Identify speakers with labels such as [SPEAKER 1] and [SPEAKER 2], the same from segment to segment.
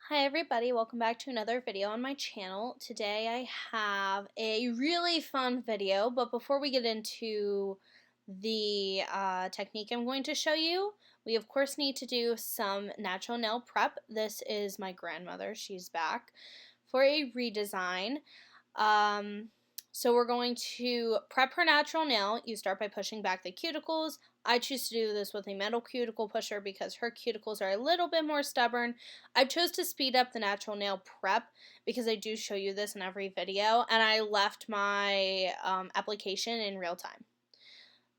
[SPEAKER 1] Hi everybody, welcome back to another video on my channel. Today I have a really fun video, but before we get into the technique I'm going to show you, we of course need to do some natural nail prep. This is my grandmother, she's back for a redesign. So we're going to prep her natural nail. You start by pushing back the cuticles. I choose to do this with a metal cuticle pusher because her cuticles are a little bit more stubborn. I chose to speed up the natural nail prep because I do show you this in every video, and I left my application in real time.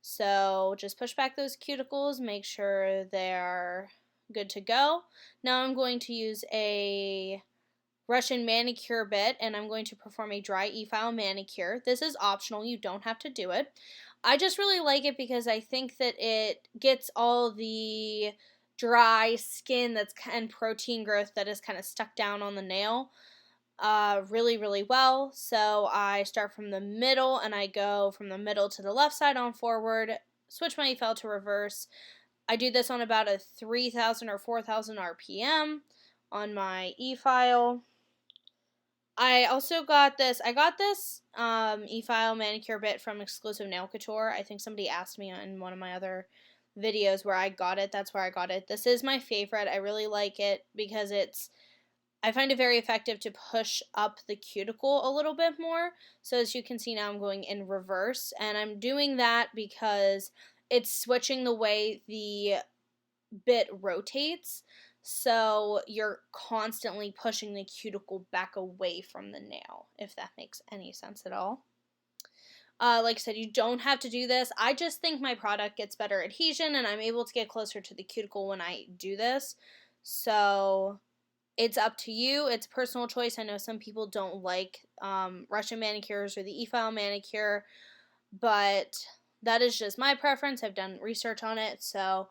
[SPEAKER 1] So just push back those cuticles, make sure they're good to go. Now I'm going to use a Russian manicure bit, and I'm going to perform a dry e-file manicure. This is optional, you don't have to do it. I just really like it because I think that it gets all the dry skin and protein growth that is kind of stuck down on the nail really well. So I start from the middle and I go from the middle to the left side on forward, switch my e-file to reverse. I do this on about a 3,000 or 4,000 RPM on my e-file. I also got this. I got this e-file manicure bit from Exclusive Nail Couture. I think somebody asked me in one of my other videos where I got it. That's where I got it. This is my favorite. I really like it because I find it very effective to push up the cuticle a little bit more. So as you can see now, I'm going in reverse, and I'm doing that because it's switching the way the bit rotates. So you're constantly pushing the cuticle back away from the nail, if that makes any sense at all. Like I said, you don't have to do this. I just think my product gets better adhesion and I'm able to get closer to the cuticle when I do this. So it's up to you. It's a personal choice. I know some people don't like Russian manicures or the e-file manicure, but that is just my preference. I've done research on it, so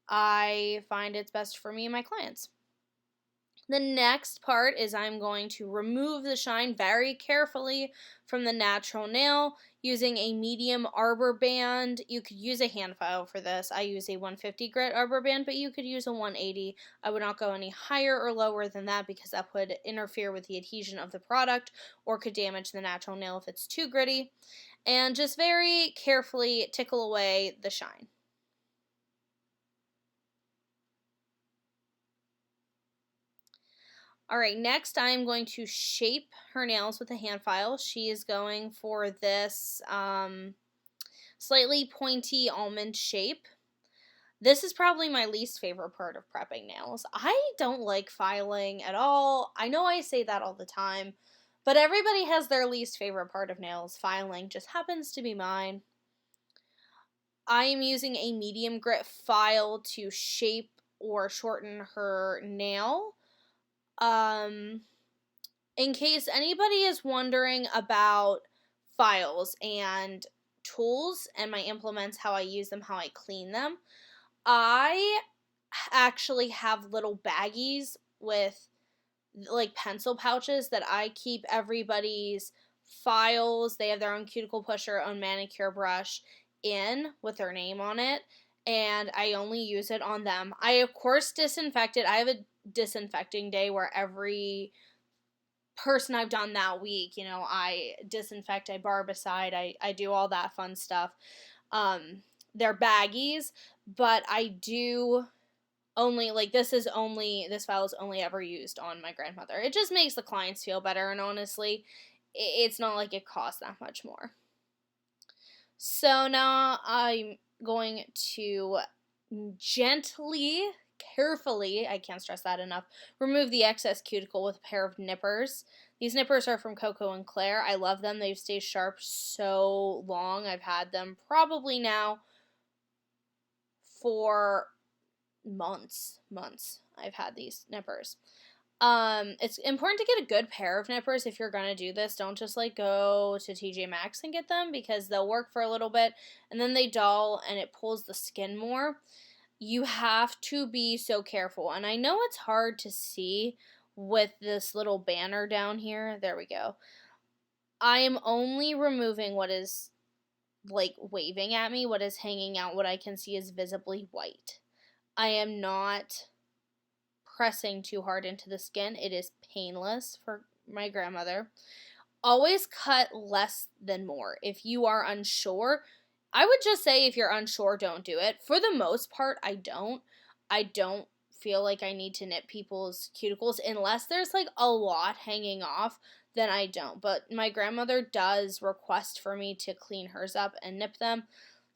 [SPEAKER 1] I find it's best for me and my clients. The next part is I'm going to remove the shine very carefully from the natural nail using a medium arbor band. You could use a hand file for this. I use a 150 grit arbor band, but you could use a 180. I would not go any higher or lower than that because that would interfere with the adhesion of the product or could damage the natural nail if it's too gritty. And just very carefully tickle away the shine. Alright, next I'm going to shape her nails with a hand file. She is going for this slightly pointy almond shape. This is probably my least favorite part of prepping nails. I don't like filing at all. I know I say that all the time, but everybody has their least favorite part of nails. Filing just happens to be mine. I am using a medium grit file to shape or shorten her nail. In case anybody is wondering about files and tools and my implements, how I use them, how I clean them, I actually have little baggies with like pencil pouches that I keep everybody's files. They have their own cuticle pusher, own manicure brush in with their name on it, and I only use it on them. I of course disinfect it. I have a disinfecting day where every person I've done that week, I disinfect, I barbicide, I do all that fun stuff. They're baggies, but I do only, like, this file is only ever used on my grandmother. It just makes the clients feel better, and honestly, it's not like it costs that much more. So now I'm going to gently, carefully, I can't stress that enough, remove the excess cuticle with a pair of nippers. These nippers are from Koko and Claire. I love them. They've stayed sharp so long. I've had them probably now for months. I've had these nippers. It's important to get a good pair of nippers if you're gonna do this. Don't just like go to TJ Maxx and get them because they'll work for a little bit and then they dull and it pulls the skin more. You have to be so careful, and I know it's hard to see with this little banner down here. There we go. I am only removing what is like waving at me, what is hanging out, what I can see is visibly white. I am not pressing too hard into the skin. It is painless for my grandmother. Always cut less than more. If you are unsure, I would just say if you're unsure, don't do it. For the most part, I don't. I don't feel like I need to nip people's cuticles unless there's like a lot hanging off, then I don't. But my grandmother does request for me to clean hers up and nip them.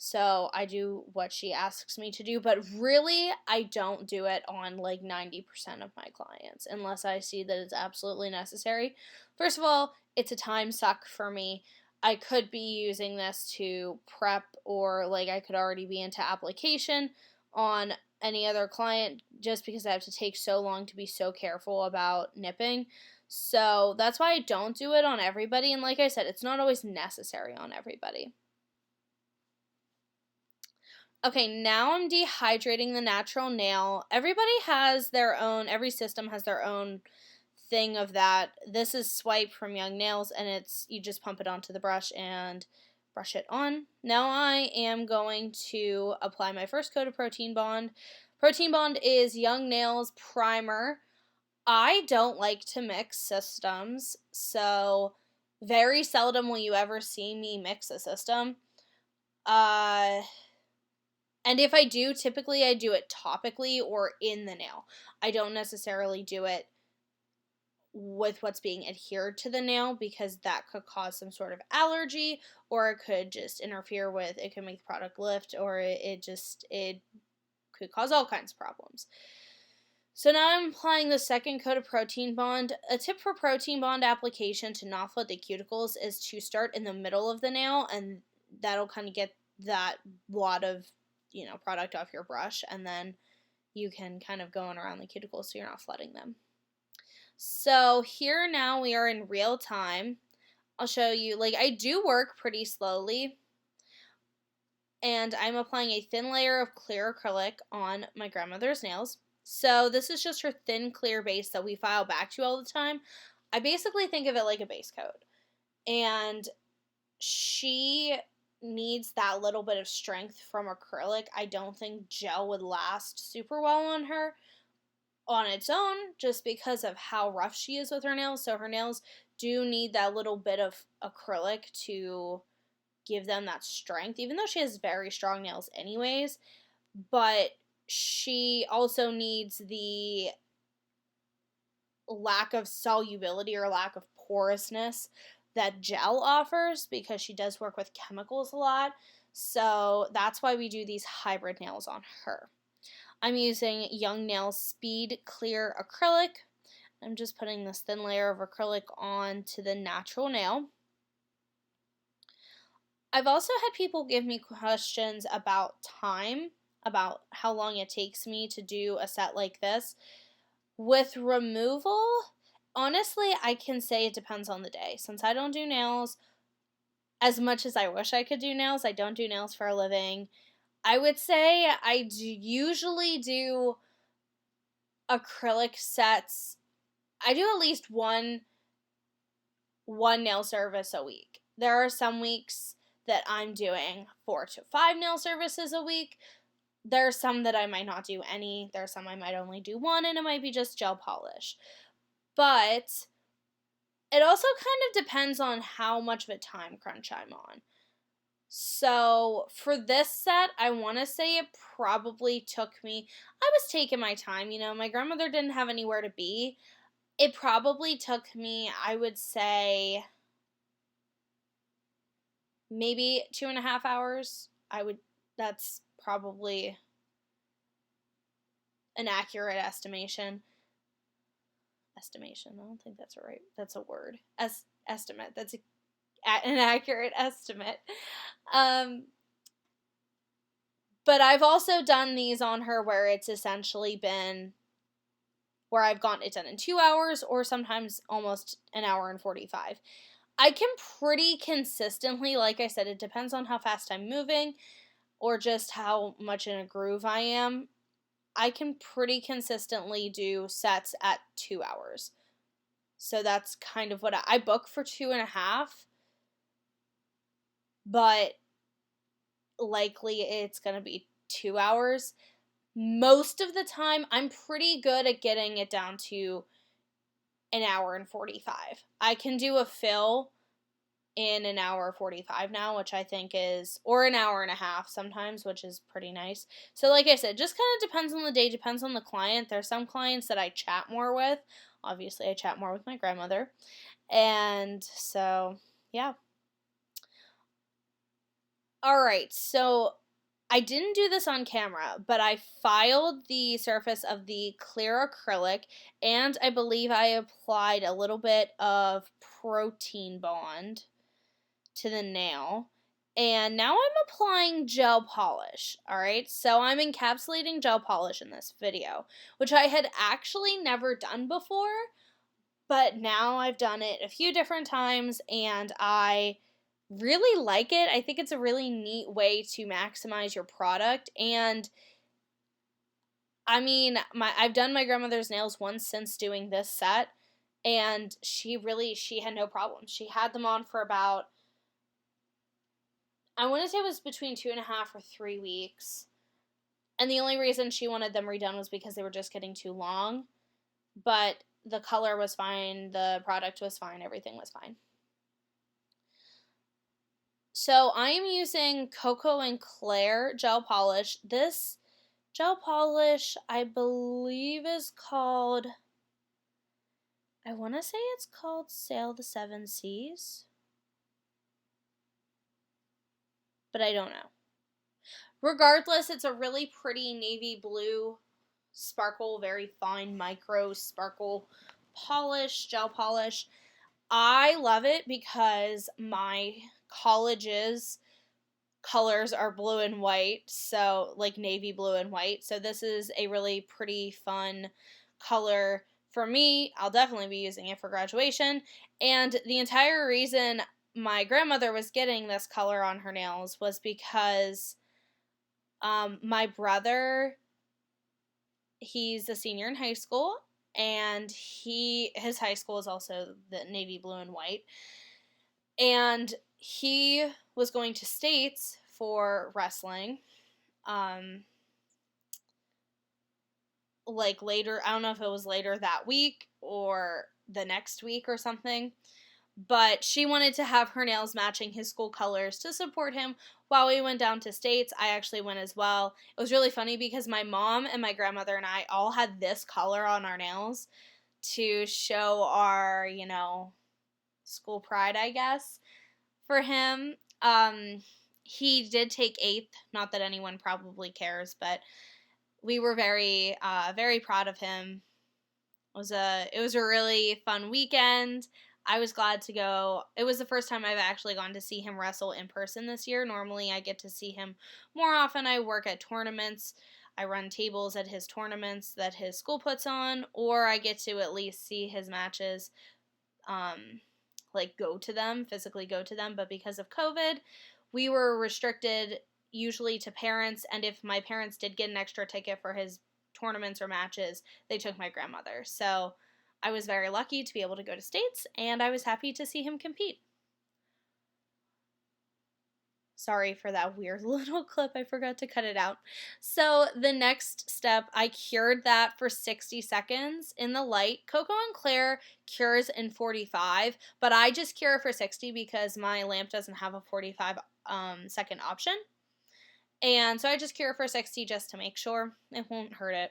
[SPEAKER 1] So I do what she asks me to do, but really I don't do it on like 90% of my clients unless I see that it's absolutely necessary. First of all, it's a time suck for me. I could be using this to prep, or like I could already be into application on any other client just because I have to take so long to be so careful about nipping. So that's why I don't do it on everybody, and like I said, it's not always necessary on everybody. Okay, now I'm dehydrating the natural nail. Everybody has their own, every system has their own thing of that. This is Swipe from Young Nails, and it's, you just pump it onto the brush and brush it on. Now I am going to apply my first coat of Protein Bond. Protein Bond is Young Nails primer. I don't like to mix systems, so very seldom will you ever see me mix a system. And if I do, typically I do it topically or in the nail. I don't necessarily do it with what's being adhered to the nail because that could cause some sort of allergy, or it could just interfere with, it could make the product lift, or it could cause all kinds of problems. So now I'm applying the second coat of Protein Bond. A tip for Protein Bond application to not flood the cuticles is to start in the middle of the nail, and that'll kind of get that wad of, product off your brush, and then you can kind of go on around the cuticles so you're not flooding them. So here now we are in real time. I'll show you, like, I do work pretty slowly, and I'm applying a thin layer of clear acrylic on my grandmother's nails. So this is just her thin clear base that we file back to all the time. I basically think of it like a base coat, and she needs that little bit of strength from acrylic. I don't think gel would last super well on her on its own just because of how rough she is with her nails. So her nails do need that little bit of acrylic to give them that strength, even though she has very strong nails anyways. But she also needs the lack of solubility or lack of porousness that gel offers because she does work with chemicals a lot. So that's why we do these hybrid nails on her. I'm using Young Nails Speed Clear Acrylic. I'm just putting this thin layer of acrylic onto the natural nail. I've also had people give me questions about time, about how long it takes me to do a set like this. With removal, honestly, I can say it depends on the day. Since I don't do nails as much as I wish I could do nails, I don't do nails for a living. I would say I usually do acrylic sets. I do at least one nail service a week. There are some weeks that I'm doing 4 to 5 nail services a week. There are some that I might not do any. There are some I might only do one, and it might be just gel polish. But it also kind of depends on how much of a time crunch I'm on. So for this set, I want to say it probably took me, I was taking my time, my grandmother didn't have anywhere to be. It probably took me, I would say, maybe 2.5 hours. That's probably an accurate estimation. I don't think that's a word. Estimate. That's an accurate estimate. But I've also done these on her where it's essentially been where I've gotten it done in 2 hours or sometimes almost an hour and 45. I can pretty consistently, like I said, it depends on how fast I'm moving or just how much in a groove I am. I can pretty consistently do sets at 2 hours. So that's kind of what I book for 2.5, but likely it's going to be 2 hours. most of the time, I'm pretty good at getting it down to an hour and 45. I can do a fill in an hour 45 now, which I think is, or an hour and a half sometimes, which is pretty nice. So like I said, just kind of depends on the day, depends on the client. There's some clients that I chat more with. Obviously, I chat more with my grandmother. And so, yeah. All right, so I didn't do this on camera, but I filed the surface of the clear acrylic, and I believe I applied a little bit of protein bond to the nail. And now I'm applying gel polish. All right, so I'm encapsulating gel polish in this video, which I had actually never done before, but now I've done it a few different times and I really like it. I think it's a really neat way to maximize your product. And I mean, I've done my grandmother's nails once since doing this set, and she had no problem. She had them on for about, I want to say it was between 2.5 or 3 weeks. And the only reason she wanted them redone was because they were just getting too long. But the color was fine, the product was fine, everything was fine. So I am using Koko and Claire gel polish. This gel polish, I believe, is called, I want to say it's called Sail the Seven Seas, but I don't know. Regardless, it's a really pretty navy blue sparkle, very fine micro sparkle polish, gel polish. I love it because my college's colors are blue and white, so like navy blue and white. So this is a really pretty fun color for me. I'll definitely be using it for graduation. And the entire reason my grandmother was getting this color on her nails was because my brother, he's a senior in high school, and his high school is also the navy blue and white. And he was going to States for wrestling. Like later, I don't know if it was later that week or the next week or something, but she wanted to have her nails matching his school colors to support him while we went down to States. I actually went as well. It was really funny because my mom and my grandmother and I all had this color on our nails to show our, school pride, I guess, for him. He did take eighth, not that anyone probably cares, but we were very, very proud of him. It was a really fun weekend. I was glad to go. It was the first time I've actually gone to see him wrestle in person this year. Normally I get to see him more often. I work at tournaments. I run tables at his tournaments that his school puts on, or I get to at least see his matches, like go to them, physically go to them. But because of COVID, we were restricted usually to parents, and if my parents did get an extra ticket for his tournaments or matches, they took my grandmother. So I was very lucky to be able to go to States, and I was happy to see him compete. Sorry for that weird little clip. I forgot to cut it out. So the next step, I cured that for 60 seconds in the light. Koko and Claire cures in 45, but I just cure for 60 because my lamp doesn't have a 45 second option. And so I just cure for 60 just to make sure it won't hurt it.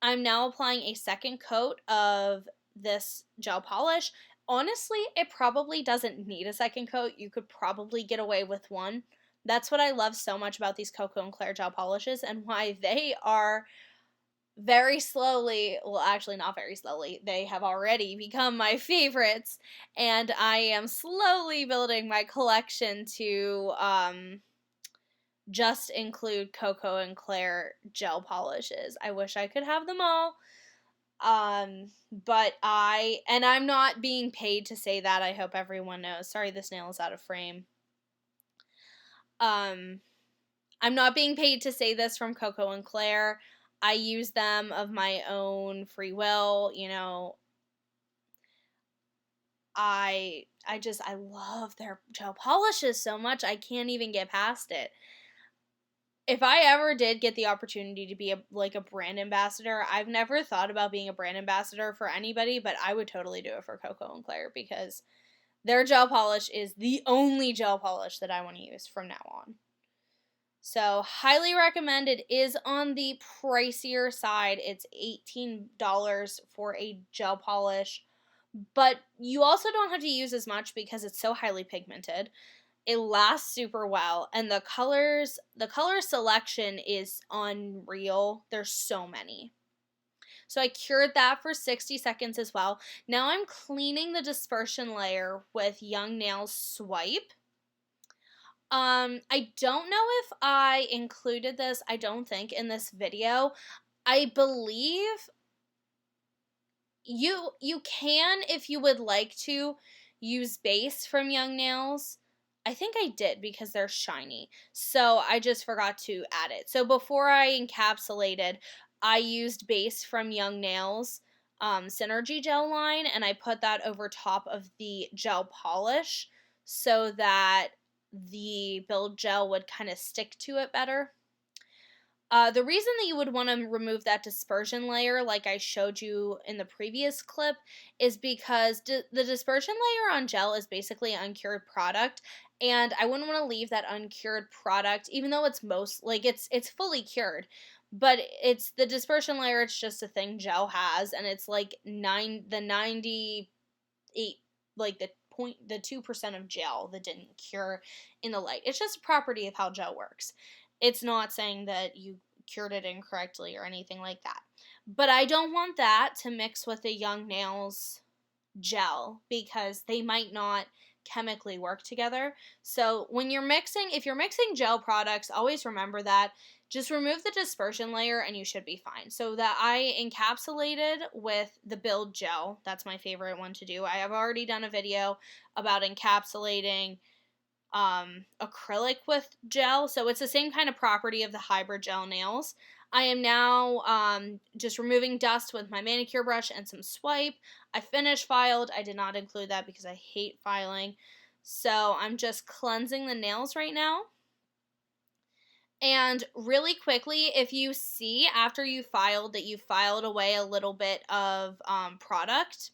[SPEAKER 1] I'm now applying a second coat of this gel polish. Honestly, it probably doesn't need a second coat. You could probably get away with one. That's what I love so much about these Koko and Claire gel polishes, and why they are very slowly, well, actually not very slowly, they have already become my favorites, and I am slowly building my collection to just include Koko and Claire gel polishes. I wish I could have them all. But I'm not being paid to say that. I hope everyone knows. Sorry, this nail is out of frame. I'm not being paid to say this from Koko and Claire. I use them of my own free will. I love their gel polishes so much. I can't even get past it. if I ever did get the opportunity to be a brand ambassador, I've never thought about being a brand ambassador for anybody, but I would totally do it for Koko and Claire because their gel polish is the only gel polish that I want to use from now on. So, highly recommend. It is on the pricier side. It's $18 for a gel polish, but you also don't have to use as much because it's so highly pigmented. It lasts super well, and the color selection is unreal. There's so many. So I cured that for 60 seconds as well. Now I'm cleaning the dispersion layer with Young Nails Swipe. I don't know if I included this, I don't think, in this video. I believe you can, if you would like to, use base from Young Nails. I think I did because they're shiny. So I just forgot to add it. So before I encapsulated, I used base from Young Nails Synergy Gel line, and I put that over top of the gel polish so that the build gel would kind of stick to it better. The reason that you would want to remove that dispersion layer, like I showed you in the previous clip, is because the dispersion layer on gel is basically an uncured product, and I wouldn't want to leave that uncured product, even though it's it's fully cured, but it's the dispersion layer. It's just a thing gel has, and it's like 98, like the 2% of gel that didn't cure in the light. It's just a property of how gel works. It's not saying that you cured it incorrectly or anything like that. But I don't want that to mix with the Young Nails gel because they might not chemically work together. So when you're mixing, if you're mixing gel products, always remember that. Just remove the dispersion layer and you should be fine. So that I encapsulated with the build gel. That's my favorite one to do. I have already done a video about encapsulating acrylic with gel, so it's the same kind of property of the hybrid gel nails. I am now just removing dust with my manicure brush and some swipe. I finish filed. I did not include that because I hate filing. So I'm just cleansing the nails right now. And really quickly, if you see after you filed that you filed away a little bit of product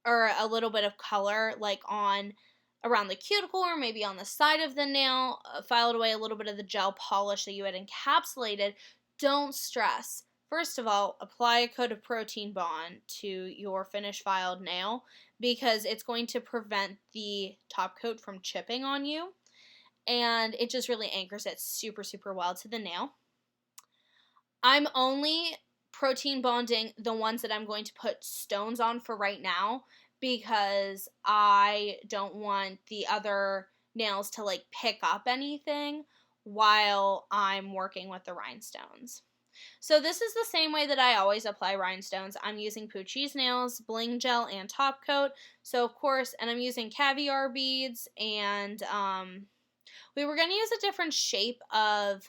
[SPEAKER 1] or a little bit of color, like on around the cuticle or maybe on the side of the nail, filed away a little bit of the gel polish that you had encapsulated, don't stress. First of all, apply a coat of Protein Bond to your finished filed nail because it's going to prevent the top coat from chipping on you, and it just really anchors it super, super well to the nail. I'm only protein bonding the ones that I'm going to put stones on for right now because I don't want the other nails to like pick up anything while I'm working with the rhinestones. So this is the same way that I always apply rhinestones. I'm using Poochie's Nails, Bling Gel, and Top Coat. So of course, and I'm using caviar beads, and we were going to use a different shape of,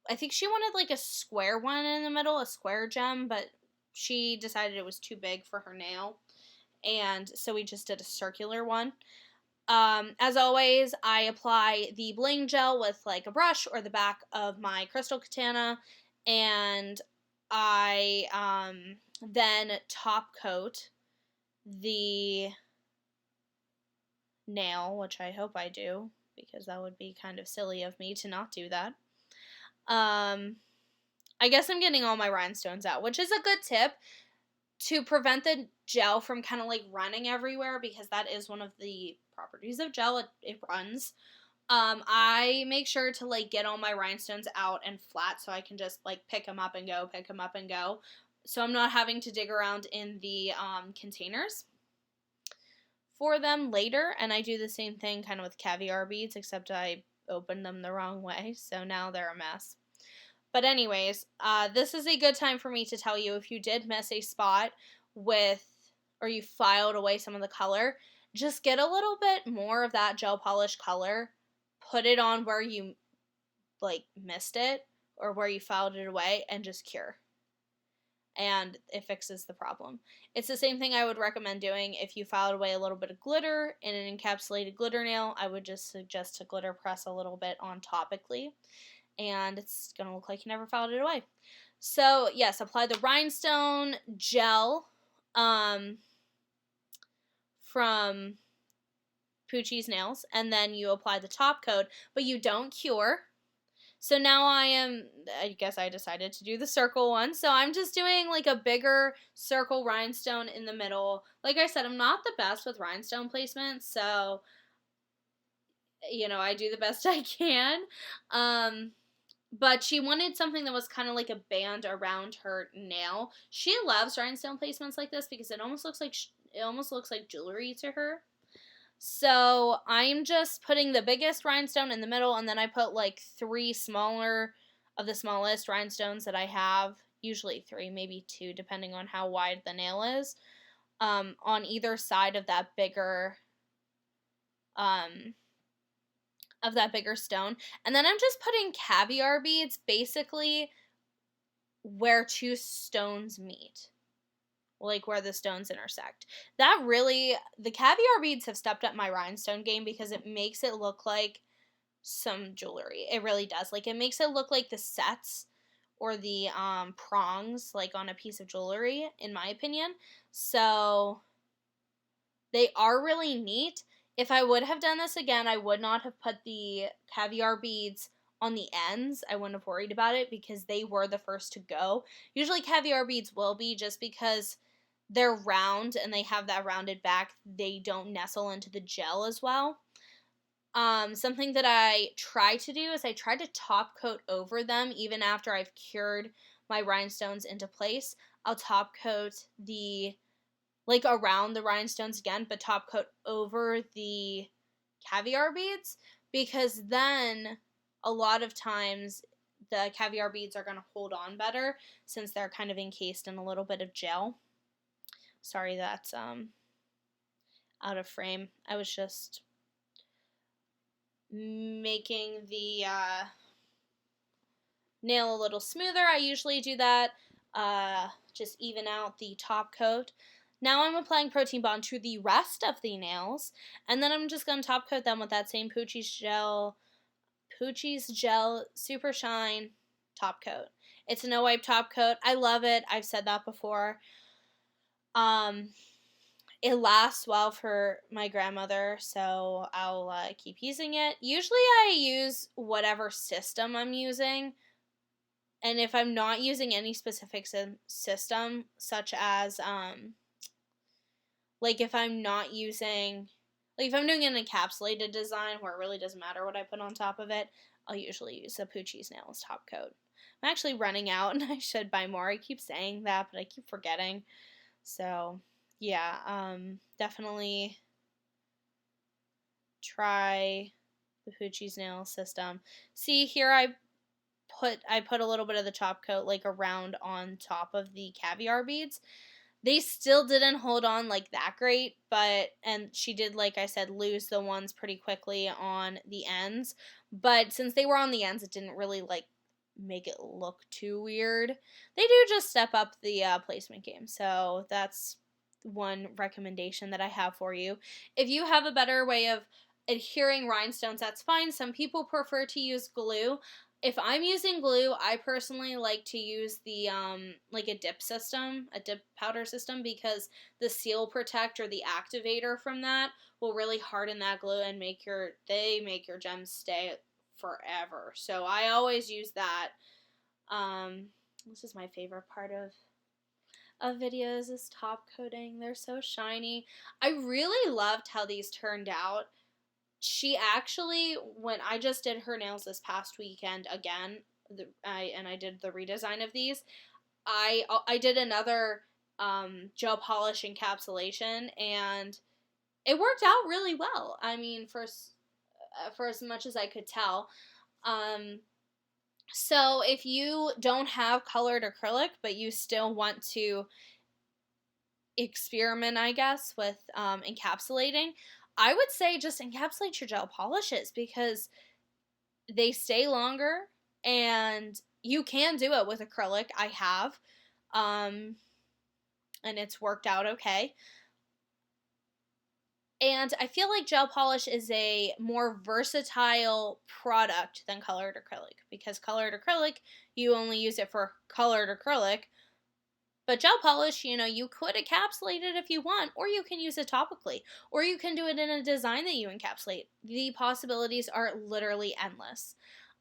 [SPEAKER 1] I think she wanted like a square one in the middle, a square gem, but she decided it was too big for her nail, and so we just did a circular one. As always, I apply the bling gel with like a brush or the back of my crystal katana, and I then top coat the nail, which I hope I do, because that would be kind of silly of me to not do that. I guess I'm getting all my rhinestones out, which is a good tip to prevent the gel from kind of like running everywhere, because that is one of the properties of gel. It runs. I make sure to like get all my rhinestones out and flat so I can just like pick them up and go, pick them up and go. So I'm not having to dig around in the containers for them later. And I do the same thing kind of with caviar beads, except I opened them the wrong way, so now they're a mess. But anyways, this is a good time for me to tell you, if you did miss a spot with, or you filed away some of the color, just get a little bit more of that gel polish color, put it on where you like missed it or where you filed it away, and just cure. and it fixes the problem. It's the same thing I would recommend doing if you filed away a little bit of glitter in an encapsulated glitter nail. I would just suggest to glitter press a little bit on topically, and it's going to look like you never filed it away. So, yes, apply the rhinestone gel from Poochie's Nails, and then you apply the top coat, but you don't cure. So now I guess I decided to do the circle one. So I'm just doing like a bigger circle rhinestone in the middle. Like I said, I'm not the best with rhinestone placement, so, I do the best I can. But she wanted something that was kind of like a band around her nail. She loves rhinestone placements like this because it almost looks like jewelry to her. So I'm just putting the biggest rhinestone in the middle, and then I put like 3 smaller of the smallest rhinestones that I have, usually 3, maybe 2, depending on how wide the nail is, on either side of that bigger stone. And then I'm just putting caviar beads basically where 2 stones meet, like where the stones intersect. The caviar beads have stepped up my rhinestone game because it makes it look like some jewelry. It really does. Like, it makes it look like the sets or the prongs, like on a piece of jewelry, in my opinion. So they are really neat. If I would have done this again, I would not have put the caviar beads on the ends. I wouldn't have worried about it because they were the first to go. Usually caviar beads will be, just because they're round and they have that rounded back. They don't nestle into the gel as well. Something that I try to do is I try to top coat over them even after I've cured my rhinestones into place. I'll top coat around the rhinestones again, but top coat over the caviar beads, because then a lot of times the caviar beads are going to hold on better since they're kind of encased in a little bit of gel. Sorry, that's out of frame. I was just making the nail a little smoother. I usually do that, just even out the top coat. Now I'm applying Protein Bond to the rest of the nails, and then I'm just going to top coat them with that same Poochie's Gel Super Shine top coat. It's a no-wipe top coat. I love it. I've said that before. It lasts well for my grandmother, so I'll keep using it. Usually I use whatever system I'm using, and if I'm not using any specific system, such as, if I'm not using, if I'm doing an encapsulated design where it really doesn't matter what I put on top of it, I'll usually use the Poochie's Nails top coat. I'm actually running out and I should buy more. I keep saying that, but I keep forgetting. So, yeah, definitely try the Poochie's Nail system. See, here I put a little bit of the top coat around on top of the caviar beads. They still didn't hold on that great, and she did, like I said, lose the ones pretty quickly on the ends. But since they were on the ends, it didn't really make it look too weird. They do just step up the placement game, so that's one recommendation that I have for you. If you have a better way of adhering rhinestones, that's fine. Some people prefer to use glue. If I'm using glue, I personally like to use the a dip powder system, because the seal protect or the activator from that will really harden that glue and make your gems stay forever. So I always use that. This is my favorite part of videos, is top coating. They're so shiny. I really loved how these turned out. She actually, when I just did her nails this past weekend again, I did the redesign of these, I did another gel polish encapsulation, and it worked out really well. I mean, for as much as I could tell. So if you don't have colored acrylic, but you still want to experiment, I guess, with encapsulating, I would say just encapsulate your gel polishes, because they stay longer, and you can do it with acrylic. I have. and it's worked out okay. And I feel like gel polish is a more versatile product than colored acrylic, because colored acrylic, you only use it for colored acrylic. But gel polish, you could encapsulate it if you want, or you can use it topically, or you can do it in a design that you encapsulate. The possibilities are literally endless.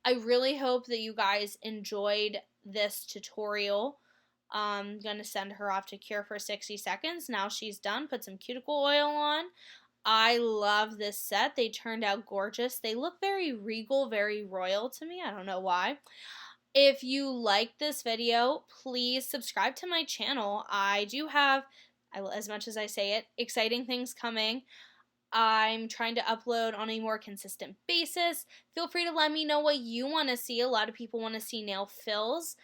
[SPEAKER 1] I really hope that you guys enjoyed this tutorial. I'm going to send her off to cure for 60 seconds. Now she's done. Put some cuticle oil on. I love this set. They turned out gorgeous. They look very regal, very royal to me. I don't know why. If you like this video, please subscribe to my channel. I do have, as much as I say it, exciting things coming. I'm trying to upload on a more consistent basis. Feel free to let me know what you want to see. A lot of people want to see nail fills.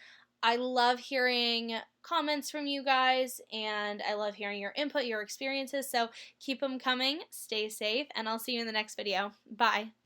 [SPEAKER 1] I love hearing comments from you guys, and I love hearing your input, your experiences, so keep them coming. Stay safe, and I'll see you in the next video. Bye.